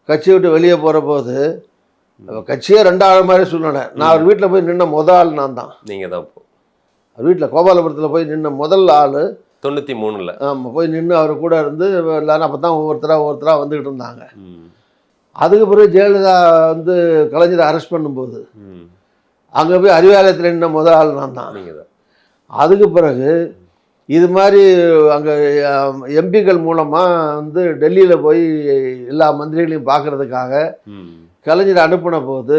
கட்சியை விட்டு வெளியே போகிற போது கட்சியே ரெண்டாவது மாதிரி சூழ்நிலை. நான் அவர் வீட்டில் போய் நின்ன ஆள் நான் தான். நீங்கள் தான் அவர் வீட்டில் கோபாலபுரத்தில் போய் நின்ன முதல் ஆள் 93. ஆமாம், போய் நின்று அவர் கூட இருந்து எல்லாரும் அப்போ தான் ஒவ்வொருத்தராக வந்துக்கிட்டு இருந்தாங்க. அதுக்கு பிறகு ஜெயலலிதா வந்து கலைஞரை அரெஸ்ட் பண்ணும்போது அங்கே போய் அறிவாலயத்தில் நின்ன ஆள் நான் தான். அதுக்கு பிறகு இது மாதிரி அங்கே எம்பிக்கள் மூலமாக வந்து டெல்லியில் போய் எல்லா மந்திரிகளையும் பார்க்குறதுக்காக கலைஞர் அனுப்பின போது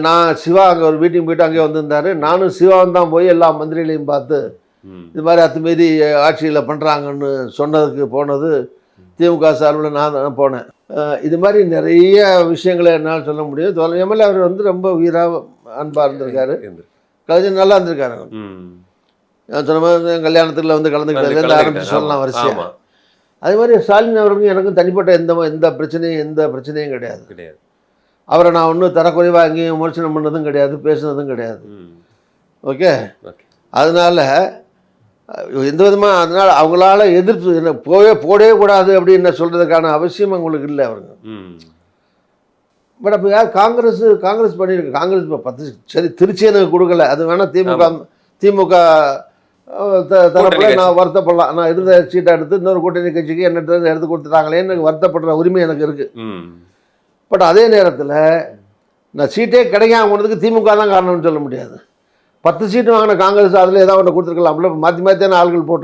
நான் சிவா அங்கே ஒரு மீட்டிங் போயிட்டு அங்கே வந்திருந்தார். நானும் சிவாவும் தான் போய் எல்லா மந்திரிகளையும் பார்த்து இது மாதிரி அத்துமீறி ஆட்சியில் பண்ணுறாங்கன்னு சொன்னதுக்கு போனது திமுக சார்பில் நான் தான் போனேன். இது மாதிரி நிறைய விஷயங்களை என்னால் சொல்ல முடியும். எம்எல்ஏ அவர் வந்து ரொம்ப உயிராக அன்பாக இருந்திருக்காரு. கலைஞர் நல்லா இருந்திருக்காரு. நான் சொன்ன மாதிரி கல்யாணத்தில் வந்து கலந்துக்கிட்டது ஆரம்பித்து சொல்லலாம் வரிசையாக. அதே மாதிரி ஸ்டாலின் அவருக்கும் எனக்கும் தனிப்பட்ட எந்த பிரச்சனையும் கிடையாது. அவரை நான் ஒன்றும் தரக்குறைவாக எங்கேயும் விமர்சனம் பண்ணதும் கிடையாது, பேசுனதும் கிடையாது. ஓகே, அதனால் எந்த விதமாக அதனால் அவங்களால எதிர்ப்பு போடவே கூடாது அப்படின்னு சொல்கிறதுக்கான அவசியம் அவங்களுக்கு இல்லை அவருங்க. பட் அப்போ யார் காங்கிரஸ் பண்ணியிருக்கு. காங்கிரஸ் இப்போ 10 சரி திருச்சி எனக்கு கொடுக்கல, அது வேணால் திமுக தரப்பில் நான் வருத்தப்படலாம். நான் இருந்த சீட்டை எடுத்து இன்னொரு கூட்டணி கட்சிக்கு என்ன எடுத்து கொடுத்துட்டாங்களேன்னு எனக்கு வருத்தப்படுற உரிமை எனக்கு இருக்குது. பட் அதே நேரத்தில் நான் சீட்டே கிடைக்காம போனதுக்கு திமுக தான் காரணம்னு சொல்ல முடியாது. 10 சீட்டு வாங்கின காங்கிரஸ் அதில் ஏதாவது ஒன்று கொடுத்துருக்கலாம். மாற்றி மாற்றியான ஆள்கள் போட்டு